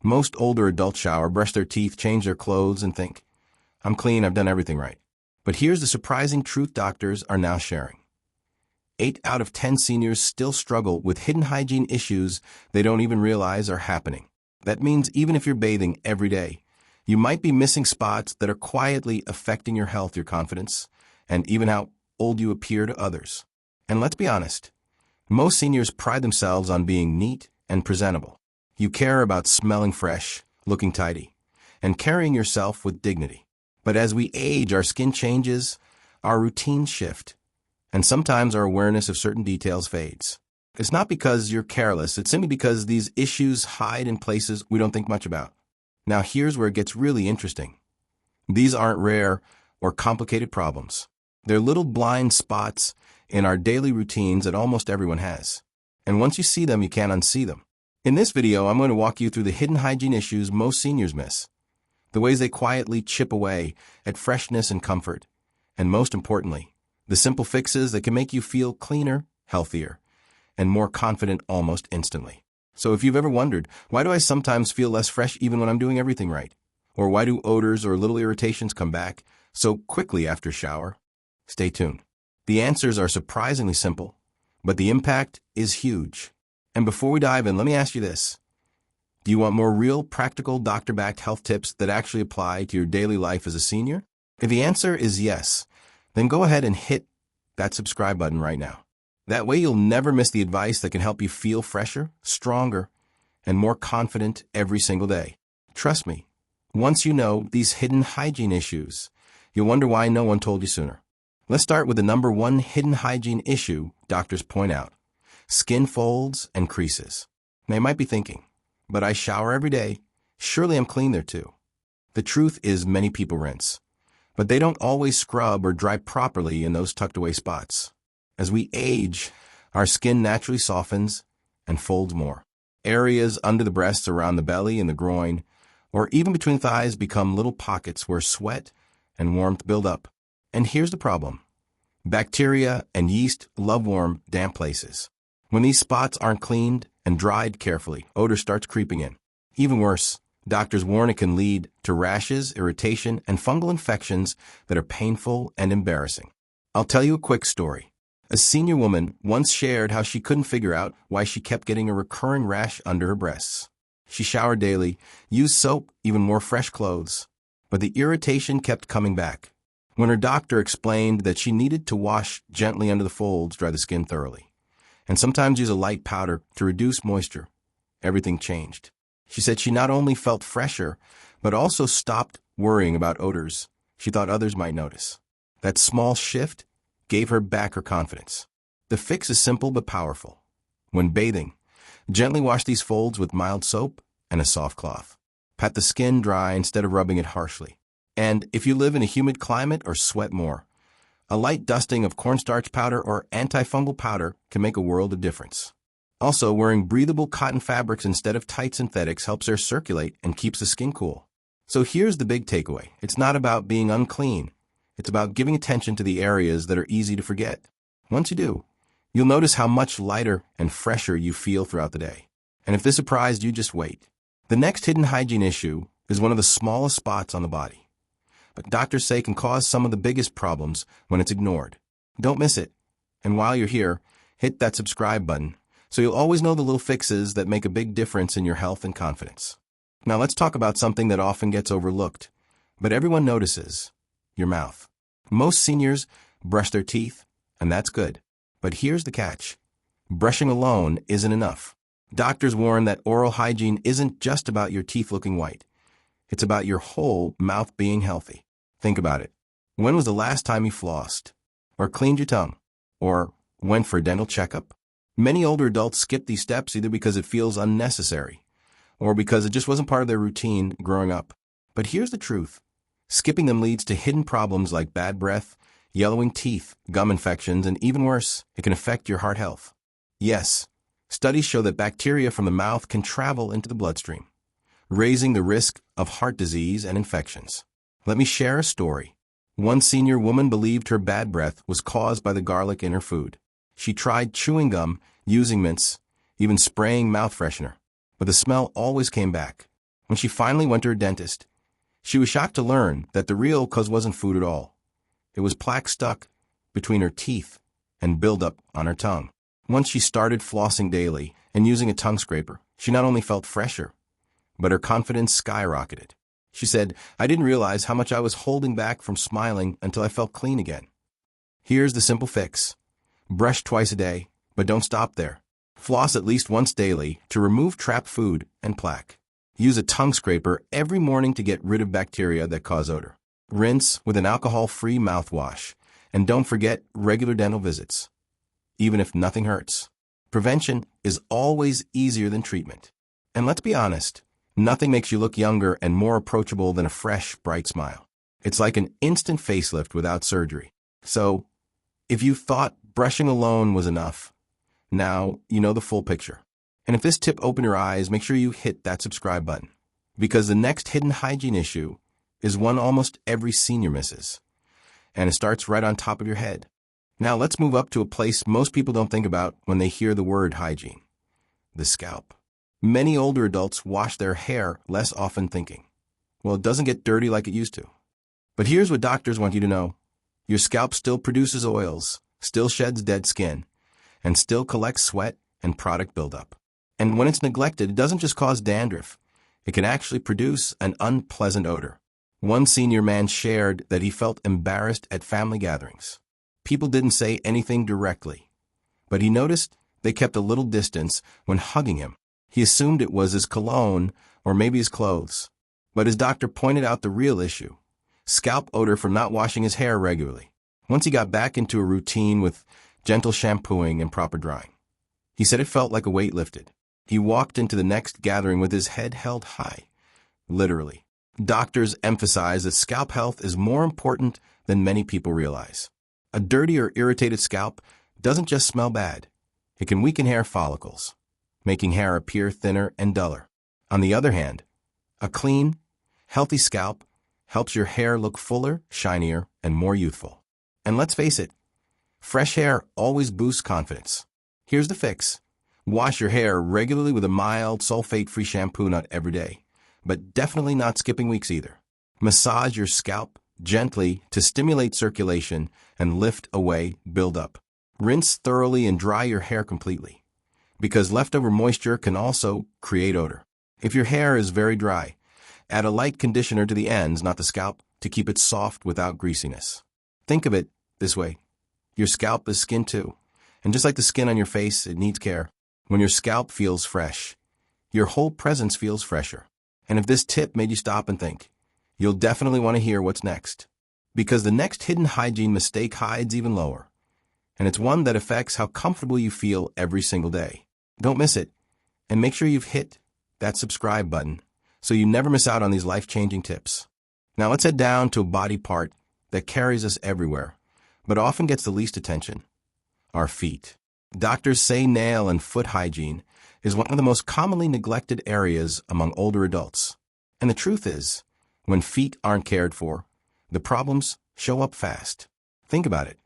Most older adults shower, brush their teeth, change their clothes, and think, I'm clean, I've done everything right. But here's the surprising truth doctors are now sharing. 8 out of 10 seniors still struggle with hidden hygiene issues they don't even realize are happening. That means even if you're bathing every day, you might be missing spots that are quietly affecting your health, your confidence, and even how old you appear to others. And let's be honest, most seniors pride themselves on being neat and presentable. You care about smelling fresh, looking tidy, and carrying yourself with dignity. But as we age, our skin changes, our routines shift, and sometimes our awareness of certain details fades. It's not because you're careless, it's simply because these issues hide in places we don't think much about. Now here's where it gets really interesting. These aren't rare or complicated problems. They're little blind spots in our daily routines that almost everyone has. And once you see them, you can't unsee them. In this video, I'm going to walk you through the hidden hygiene issues most seniors miss, the ways they quietly chip away at freshness and comfort, and most importantly, the simple fixes that can make you feel cleaner, healthier, and more confident almost instantly. So if you've ever wondered, why do I sometimes feel less fresh even when I'm doing everything right? Or why do odors or little irritations come back so quickly after shower? Stay tuned. The answers are surprisingly simple, but the impact is huge. And before we dive in, let me ask you this. Do you want more real, practical, doctor-backed health tips that actually apply to your daily life as a senior? If the answer is yes, then go ahead and hit that subscribe button right now. That way you'll never miss the advice that can help you feel fresher, stronger, and more confident every single day. Trust me, once you know these hidden hygiene issues, you'll wonder why no one told you sooner. Let's start with the number one hidden hygiene issue doctors point out: skin folds and creases. Now you might be thinking, but I shower every day. Surely I'm clean there too. The truth is many people rinse, but they don't always scrub or dry properly in those tucked away spots. As we age, our skin naturally softens and folds more. Areas under the breasts, around the belly and the groin, or even between thighs become little pockets where sweat and warmth build up. And here's the problem. Bacteria and yeast love warm, damp places. When these spots aren't cleaned and dried carefully, odor starts creeping in. Even worse, doctors warn it can lead to rashes, irritation, and fungal infections that are painful and embarrassing. I'll tell you a quick story. A senior woman once shared how she couldn't figure out why she kept getting a recurring rash under her breasts. She showered daily, used soap, even wore fresh clothes, but the irritation kept coming back. When her doctor explained that she needed to wash gently under the folds, dry the skin thoroughly, and sometimes use a light powder to reduce moisture, everything changed. She said she not only felt fresher, but also stopped worrying about odors she thought others might notice. That small shift gave her back her confidence. The fix is simple but powerful. When bathing, gently wash these folds with mild soap and a soft cloth. Pat the skin dry instead of rubbing it harshly. And if you live in a humid climate or sweat more, a light dusting of cornstarch powder or antifungal powder can make a world of difference. Also, wearing breathable cotton fabrics instead of tight synthetics helps air circulate and keeps the skin cool. So here's the big takeaway. It's not about being unclean. It's about giving attention to the areas that are easy to forget. Once you do, you'll notice how much lighter and fresher you feel throughout the day. And if this surprised you, just wait. The next hidden hygiene issue is one of the smallest spots on the body, but doctors say can cause some of the biggest problems when it's ignored. Don't miss it. And while you're here, hit that subscribe button so you'll always know the little fixes that make a big difference in your health and confidence. Now let's talk about something that often gets overlooked, but everyone notices: your mouth. Most seniors brush their teeth, and that's good. But here's the catch. Brushing alone isn't enough. Doctors warn that oral hygiene isn't just about your teeth looking white. It's about your whole mouth being healthy. Think about it. When was the last time you flossed, or cleaned your tongue, or went for a dental checkup? Many older adults skip these steps either because it feels unnecessary, or because it just wasn't part of their routine growing up. But here's the truth. Skipping them leads to hidden problems like bad breath, yellowing teeth, gum infections, and even worse, it can affect your heart health. Yes, studies show that bacteria from the mouth can travel into the bloodstream, raising the risk of heart disease and infections. Let me share a story. One senior woman believed her bad breath was caused by the garlic in her food. She tried chewing gum, using mints, even spraying mouth freshener, but the smell always came back. When she finally went to her dentist, she was shocked to learn that the real cause wasn't food at all. It was plaque stuck between her teeth and buildup on her tongue. Once she started flossing daily and using a tongue scraper, she not only felt fresher, but her confidence skyrocketed. She said, "I didn't realize how much I was holding back from smiling until I felt clean again." Here's the simple fix. Brush twice a day, but don't stop there. Floss at least once daily to remove trapped food and plaque. Use a tongue scraper every morning to get rid of bacteria that cause odor. Rinse with an alcohol-free mouthwash. And don't forget regular dental visits, even if nothing hurts. Prevention is always easier than treatment. And let's be honest, nothing makes you look younger and more approachable than a fresh, bright smile. It's like an instant facelift without surgery. So, if you thought brushing alone was enough, now you know the full picture. And if this tip opened your eyes, make sure you hit that subscribe button. Because the next hidden hygiene issue is one almost every senior misses. And it starts right on top of your head. Now let's move up to a place most people don't think about when they hear the word hygiene: the scalp. Many older adults wash their hair less often thinking, well, it doesn't get dirty like it used to. But here's what doctors want you to know. Your scalp still produces oils, still sheds dead skin, and still collects sweat and product buildup. And when it's neglected, it doesn't just cause dandruff. It can actually produce an unpleasant odor. One senior man shared that he felt embarrassed at family gatherings. People didn't say anything directly, but he noticed they kept a little distance when hugging him. He assumed it was his cologne or maybe his clothes. But his doctor pointed out the real issue: scalp odor from not washing his hair regularly. Once he got back into a routine with gentle shampooing and proper drying, he said it felt like a weight lifted. He walked into the next gathering with his head held high, literally. Doctors emphasize that scalp health is more important than many people realize. A dirty or irritated scalp doesn't just smell bad. It can weaken hair follicles, making hair appear thinner and duller. On the other hand, a clean, healthy scalp helps your hair look fuller, shinier, and more youthful. And let's face it, fresh hair always boosts confidence. Here's the fix. Wash your hair regularly with a mild, sulfate-free shampoo, not every day, but definitely not skipping weeks either. Massage your scalp gently to stimulate circulation and lift away buildup. Rinse thoroughly and dry your hair completely, because leftover moisture can also create odor. If your hair is very dry, add a light conditioner to the ends, not the scalp, to keep it soft without greasiness. Think of it this way. Your scalp is skin too, and just like the skin on your face, it needs care. When your scalp feels fresh, your whole presence feels fresher. And if this tip made you stop and think, you'll definitely want to hear what's next. Because the next hidden hygiene mistake hides even lower, and it's one that affects how comfortable you feel every single day. Don't miss it, and make sure you've hit that subscribe button so you never miss out on these life-changing tips. Now let's head down to a body part that carries us everywhere, but often gets the least attention: our feet. Doctors say nail and foot hygiene is one of the most commonly neglected areas among older adults. And the truth is, when feet aren't cared for, the problems show up fast. Think about it.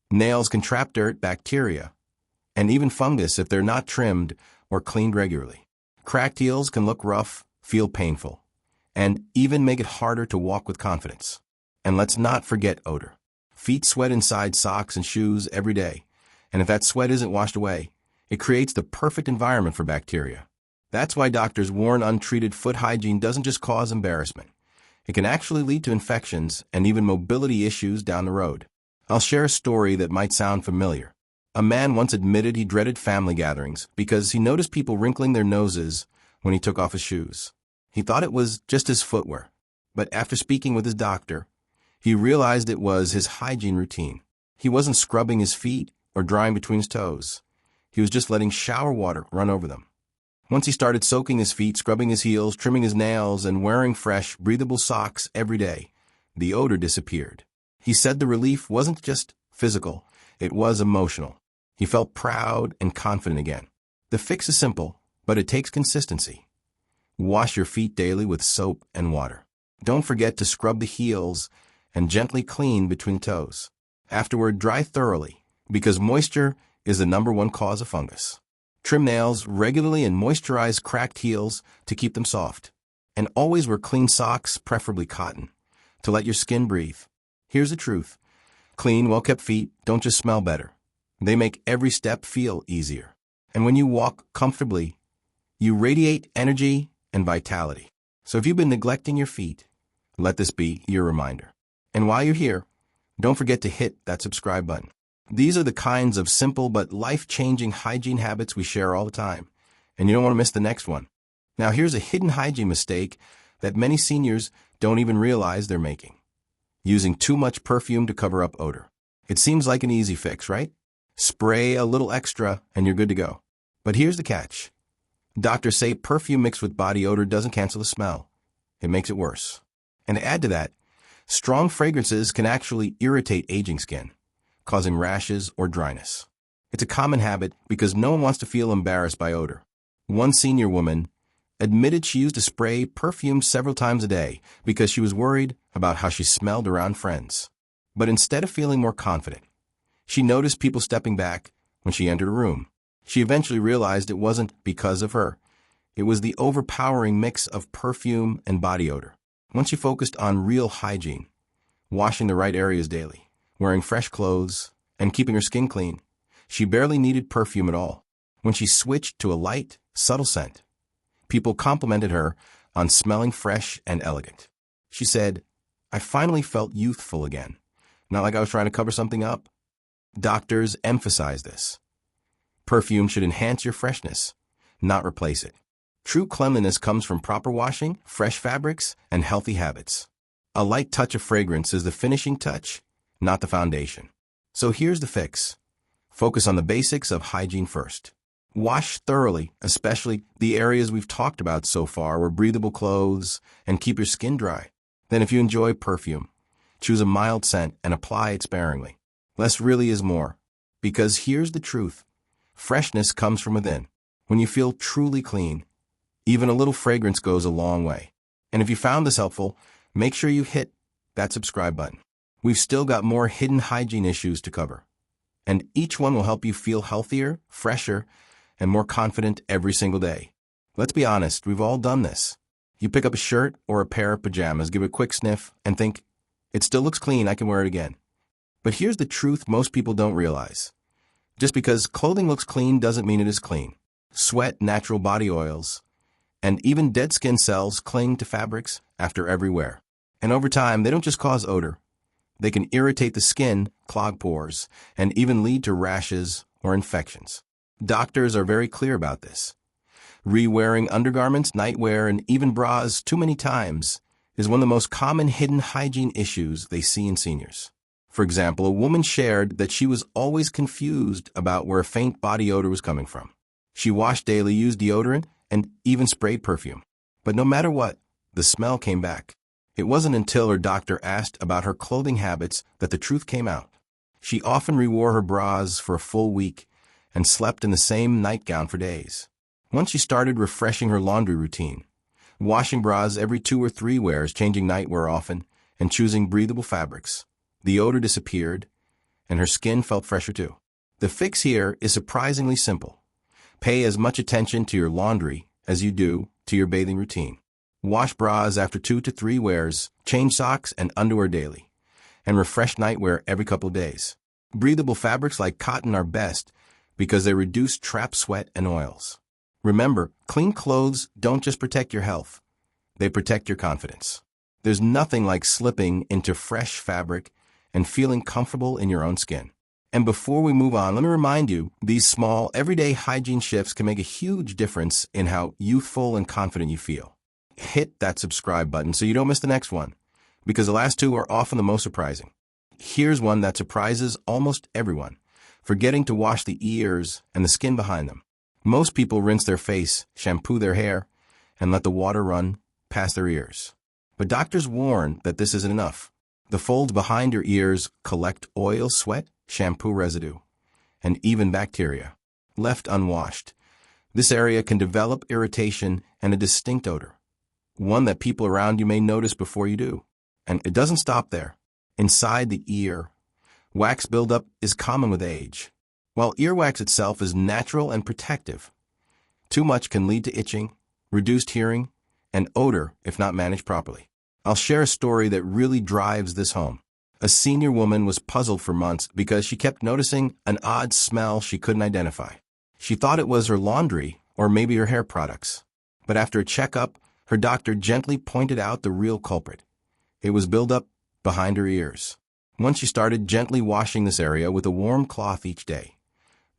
Nails can trap dirt, bacteria, and even fungus if they're not trimmed or cleaned regularly. Cracked heels can look rough, feel painful, and even make it harder to walk with confidence. And let's not forget odor. Feet sweat inside socks and shoes every day, and if that sweat isn't washed away, it creates the perfect environment for bacteria. That's why doctors warn untreated foot hygiene doesn't just cause embarrassment. It can actually lead to infections and even mobility issues down the road. I'll share a story that might sound familiar. A man once admitted he dreaded family gatherings because he noticed people wrinkling their noses when he took off his shoes. He thought it was just his footwear, but after speaking with his doctor, he realized it was his hygiene routine. He wasn't scrubbing his feet or drying between his toes. He was just letting shower water run over them. Once he started soaking his feet, scrubbing his heels, trimming his nails, and wearing fresh, breathable socks every day, the odor disappeared. He said the relief wasn't just physical, it was emotional. He felt proud and confident again. The fix is simple, but it takes consistency. Wash your feet daily with soap and water. Don't forget to scrub the heels and gently clean between toes. Afterward, dry thoroughly, because moisture is the #1 cause of fungus. Trim nails regularly and moisturize cracked heels to keep them soft. And always wear clean socks, preferably cotton, to let your skin breathe. Here's the truth. Clean, well-kept feet don't just smell better. They make every step feel easier. And when you walk comfortably, you radiate energy and vitality. So if you've been neglecting your feet, let this be your reminder. And while you're here, don't forget to hit that subscribe button. These are the kinds of simple but life-changing hygiene habits we share all the time, and you don't want to miss the next one. Now here's a hidden hygiene mistake that many seniors don't even realize they're making. Using too much perfume to cover up odor. It seems like an easy fix, right? Spray a little extra and you're good to go. But here's the catch. Doctors say perfume mixed with body odor doesn't cancel the smell. It makes it worse. And to add to that, strong fragrances can actually irritate aging skin, causing rashes or dryness. It's a common habit because no one wants to feel embarrassed by odor. One senior woman admitted she used to spray perfume several times a day because she was worried about how she smelled around friends. But instead of feeling more confident, she noticed people stepping back when she entered a room. She eventually realized it wasn't because of her. It was the overpowering mix of perfume and body odor. Once she focused on real hygiene, washing the right areas daily, wearing fresh clothes, and keeping her skin clean, she barely needed perfume at all. When she switched to a light, subtle scent, people complimented her on smelling fresh and elegant. She said, "I finally felt youthful again, not like I was trying to cover something up." Doctors emphasize this. Perfume should enhance your freshness, not replace it. True cleanliness comes from proper washing, fresh fabrics, and healthy habits. A light touch of fragrance is the finishing touch, not the foundation. So here's the fix. Focus on the basics of hygiene first. Wash thoroughly, especially the areas we've talked about so far, wear breathable clothes, and keep your skin dry. Then if you enjoy perfume, choose a mild scent and apply it sparingly. Less really is more. Because here's the truth. Freshness comes from within. When you feel truly clean, even a little fragrance goes a long way. And if you found this helpful, make sure you hit that subscribe button. We've still got more hidden hygiene issues to cover. And each one will help you feel healthier, fresher, and more confident every single day. Let's be honest, we've all done this. You pick up a shirt or a pair of pajamas, give it a quick sniff, and think, it still looks clean, I can wear it again. But here's the truth most people don't realize. Just because clothing looks clean doesn't mean it is clean. Sweat, natural body oils, and even dead skin cells cling to fabrics after every wear. And over time, they don't just cause odor. They can irritate the skin, clog pores, and even lead to rashes or infections. Doctors are very clear about this. Re-wearing undergarments, nightwear, and even bras too many times is one of the most common hidden hygiene issues they see in seniors. For example, a woman shared that she was always confused about where a faint body odor was coming from. She washed daily, used deodorant, and even sprayed perfume. But no matter what, the smell came back. It wasn't until her doctor asked about her clothing habits that the truth came out. She often rewore her bras for a full week and slept in the same nightgown for days. Once she started refreshing her laundry routine, washing bras every 2 or 3 wears, changing nightwear often, and choosing breathable fabrics, the odor disappeared, and her skin felt fresher too. The fix here is surprisingly simple. Pay as much attention to your laundry as you do to your bathing routine. Wash bras after 2 to 3 wears, change socks and underwear daily, and refresh nightwear every couple of days. Breathable fabrics like cotton are best because they reduce trapped sweat and oils. Remember, clean clothes don't just protect your health, they protect your confidence. There's nothing like slipping into fresh fabric and feeling comfortable in your own skin. And before we move on, let me remind you, these small, everyday hygiene shifts can make a huge difference in how youthful and confident you feel. Hit that subscribe button so you don't miss the next one, because the last 2 are often the most surprising. Here's one that surprises almost everyone: forgetting to wash the ears and the skin behind them. Most people rinse their face, shampoo their hair, and let the water run past their ears. But doctors warn that this isn't enough. The folds behind your ears collect oil, sweat, shampoo residue, and even bacteria. Left unwashed, this area can develop irritation and a distinct odor, one that people around you may notice before you do. And it doesn't stop there. Inside the ear, wax buildup is common with age. While earwax itself is natural and protective, too much can lead to itching, reduced hearing, and odor if not managed properly. I'll share a story that really drives this home. A senior woman was puzzled for months because she kept noticing an odd smell she couldn't identify. She thought it was her laundry or maybe her hair products. But after a checkup, her doctor gently pointed out the real culprit. It was buildup behind her ears. Once she started gently washing this area with a warm cloth each day,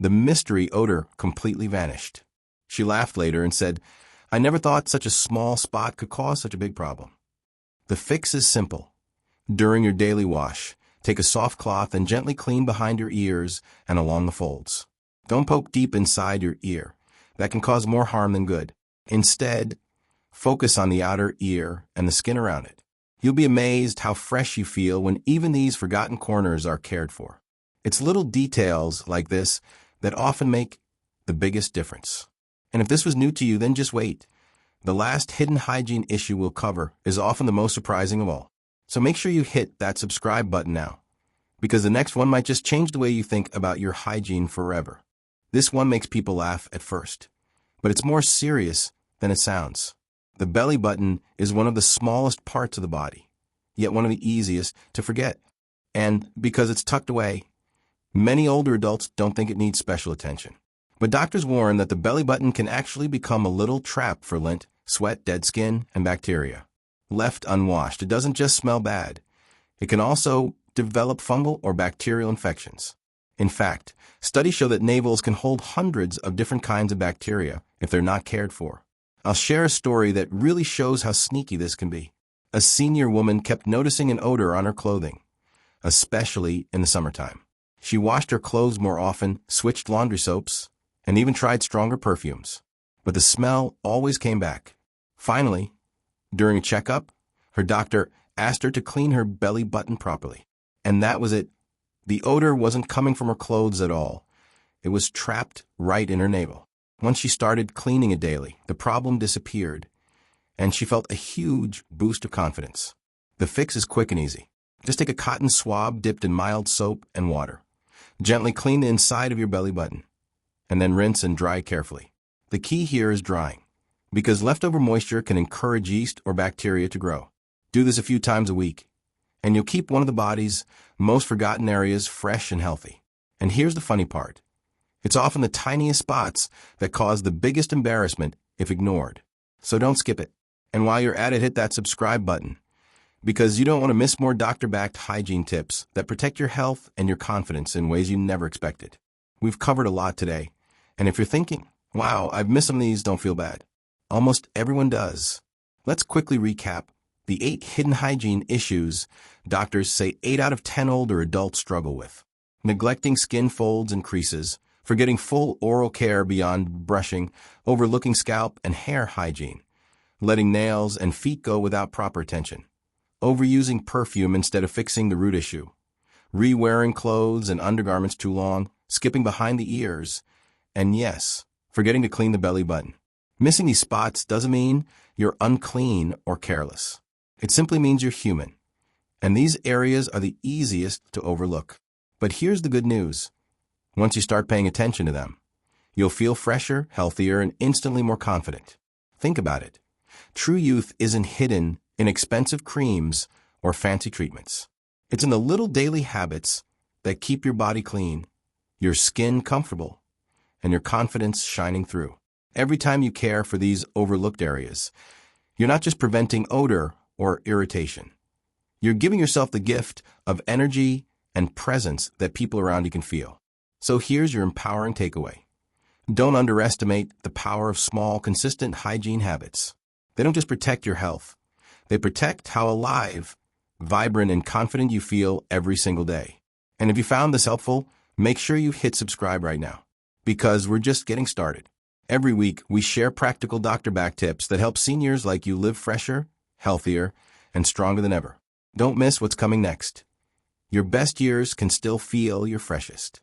the mystery odor completely vanished. She laughed later and said, "I never thought such a small spot could cause such a big problem." The fix is simple. During your daily wash, take a soft cloth and gently clean behind your ears and along the folds. Don't poke deep inside your ear. That can cause more harm than good. Instead, focus on the outer ear and the skin around it. You'll be amazed how fresh you feel when even these forgotten corners are cared for. It's little details like this that often make the biggest difference. And if this was new to you, then just wait. The last hidden hygiene issue we'll cover is often the most surprising of all. So make sure you hit that subscribe button now, because the next one might just change the way you think about your hygiene forever. This one makes people laugh at first, but it's more serious than it sounds. The belly button is one of the smallest parts of the body, yet one of the easiest to forget. And because it's tucked away, many older adults don't think it needs special attention. But doctors warn that the belly button can actually become a little trap for lint, sweat, dead skin, and bacteria. Left unwashed, it doesn't just smell bad. It can also develop fungal or bacterial infections. In fact, studies show that navels can hold hundreds of different kinds of bacteria if they're not cared for. I'll share a story that really shows how sneaky this can be. A senior woman kept noticing an odor on her clothing, especially in the summertime. She washed her clothes more often, switched laundry soaps, and even tried stronger perfumes. But the smell always came back. Finally, during a checkup, her doctor asked her to clean her belly button properly. And that was it. The odor wasn't coming from her clothes at all. It was trapped right in her navel. Once she started cleaning it daily, the problem disappeared, and she felt a huge boost of confidence. The fix is quick and easy. Just take a cotton swab dipped in mild soap and water. Gently clean the inside of your belly button, and then rinse and dry carefully. The key here is drying, because leftover moisture can encourage yeast or bacteria to grow. Do this a few times a week, and you'll keep one of the body's most forgotten areas fresh and healthy. And here's the funny part. It's often the tiniest spots that cause the biggest embarrassment if ignored. So don't skip it. And while you're at it, hit that subscribe button, because you don't want to miss more doctor-backed hygiene tips that protect your health and your confidence in ways you never expected. We've covered a lot today, and if you're thinking, wow, I've missed some of these, don't feel bad. Almost everyone does. Let's quickly recap the 8 hidden hygiene issues doctors say 8 out of 10 older adults struggle with. Neglecting skin folds and creases, forgetting full oral care beyond brushing, overlooking scalp and hair hygiene, letting nails and feet go without proper attention, overusing perfume instead of fixing the root issue, re-wearing clothes and undergarments too long, skipping behind the ears, and yes, forgetting to clean the belly button. Missing these spots doesn't mean you're unclean or careless. It simply means you're human, and these areas are the easiest to overlook. But here's the good news. Once you start paying attention to them, you'll feel fresher, healthier, and instantly more confident. Think about it. True youth isn't hidden in expensive creams or fancy treatments. It's in the little daily habits that keep your body clean, your skin comfortable, and your confidence shining through. Every time you care for these overlooked areas, you're not just preventing odor or irritation. You're giving yourself the gift of energy and presence that people around you can feel. So here's your empowering takeaway. Don't underestimate the power of small, consistent hygiene habits. They don't just protect your health. They protect how alive, vibrant, and confident you feel every single day. And if you found this helpful, make sure you hit subscribe right now, because we're just getting started. Every week, we share practical doctor-backed tips that help seniors like you live fresher, healthier, and stronger than ever. Don't miss what's coming next. Your best years can still feel your freshest.